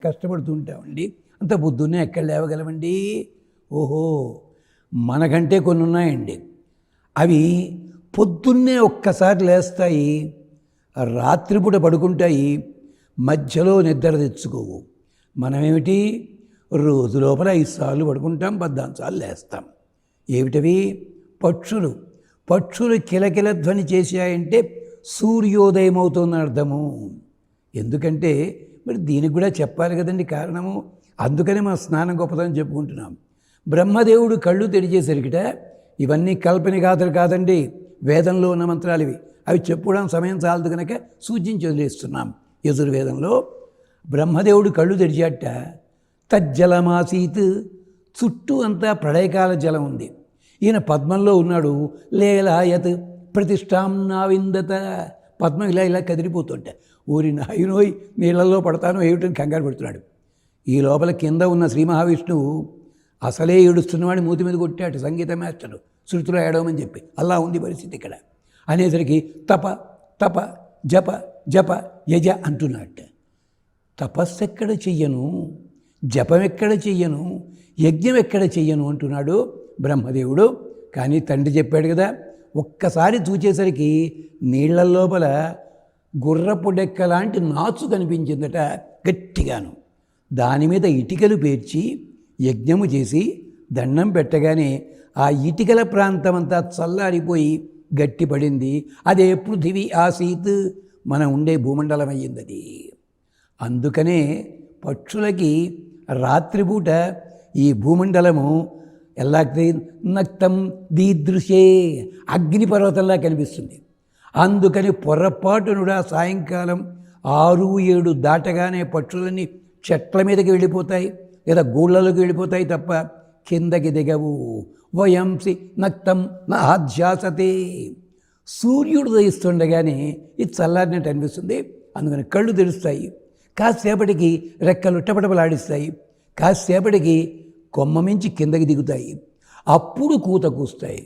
కష్టపడుతూ ఉంటామండి. అంత పొద్దున్నే ఎక్కడ లేవగలమండి? ఓహో, మనకంటే కొన్ని ఉన్నాయండి. అవి పొద్దున్నే ఒక్కసారి లేస్తాయి, రాత్రిపూట పడుకుంటాయి, మధ్యలో నిద్ర తెచ్చుకోవు. మనమేమిటి, రోజు లోపల 5 సార్లు పడుకుంటాం, 14 సార్లు లేస్తాం. ఏమిటవి? పక్షులు. పక్షులు కిలకిల ధ్వని చేశాయంటే సూర్యోదయం అవుతుందని అర్థము. ఎందుకంటే మరి దీనికి కూడా చెప్పాలి కదండి కారణము. అందుకని మన స్నానం గొప్పదని చెప్పుకుంటున్నాం. బ్రహ్మదేవుడు కళ్ళు తెరిచేసరికిట, ఇవన్నీ కల్పన గాథలు కాదండి, వేదంలో ఉన్న మంత్రాలు ఇవి. అవి చెప్పుకోవడానికి సమయం చాలదు కనుక సూచించి వదిలేస్తున్నాం. యజుర్వేదంలో బ్రహ్మదేవుడు కళ్ళు తెరిచాట, తజ్జలమాసీత్, చుట్టూ అంతా ప్రళయకాల జలం ఉంది. ఈయన పద్మంలో ఉన్నాడు. లేలాయత్ ప్రతిష్టాం నావిందత, పద్మం ఇలా ఇలా కదిలిపోతుంటే ఊరి నాయనోయ్ నీళ్ళల్లో పడతానో ఏమిటని కంగారు పెడుతున్నాడు. ఈ లోపల కింద ఉన్న శ్రీ మహావిష్ణువు అసలే ఏడుస్తున్నవాడిని మూతి మీద కొట్టాడు సంగీత మాస్టరు, శృతిలో ఏడవమని చెప్పి. అలా ఉంది పరిస్థితి ఇక్కడ. అనేసరికి తప తప జప జప యజ అంటున్నట్ట. తపస్సు ఎక్కడ చెయ్యను, జపం ఎక్కడ చెయ్యను, యజ్ఞం ఎక్కడ చెయ్యను అంటున్నాడు బ్రహ్మదేవుడు. కానీ తండ్రి చెప్పాడు కదా, ఒక్కసారి చూచేసరికి నీళ్ల లోపల గుర్రపు డెక్క లాంటి నాచు కనిపించిందట గట్టిగాను. దాని మీద ఇటుకలు పేర్చి యజ్ఞము చేసి దండం పెట్టగానే ఆ ఇటుకల ప్రాంతమంతా చల్లారిపోయి గట్టిపడింది. అదే పృథివీ ఆసీత్, మనం ఉండే భూమండలం అయ్యింది అది. అందుకనే పక్షులకి రాత్రిపూట ఈ భూమండలము ఎలా నక్తం దీదృశే, అగ్నిపర్వతంలా కనిపిస్తుంది. అందుకని పొరపాటునుడా సాయంకాలం 6-7 దాటగానే పక్షులన్నీ చెట్ల మీదకి వెళ్ళిపోతాయి, లేదా గూళ్ళలోకి వెళ్ళిపోతాయి తప్ప కిందకి దిగవు. వయంసి నక్తం నాధ్యాసతే, సూర్యుడు దయిస్తుండగానే ఇది చల్లారినట్టు అనిపిస్తుంది. అందుకని కళ్ళు తెరుస్తాయి, కాసేపటికి రెక్కలు టపటపలాడిస్తాయి, కాసేపటికి కొమ్మ మించి కిందకి దిగుతాయి, అప్పుడు కూత కూస్తాయి.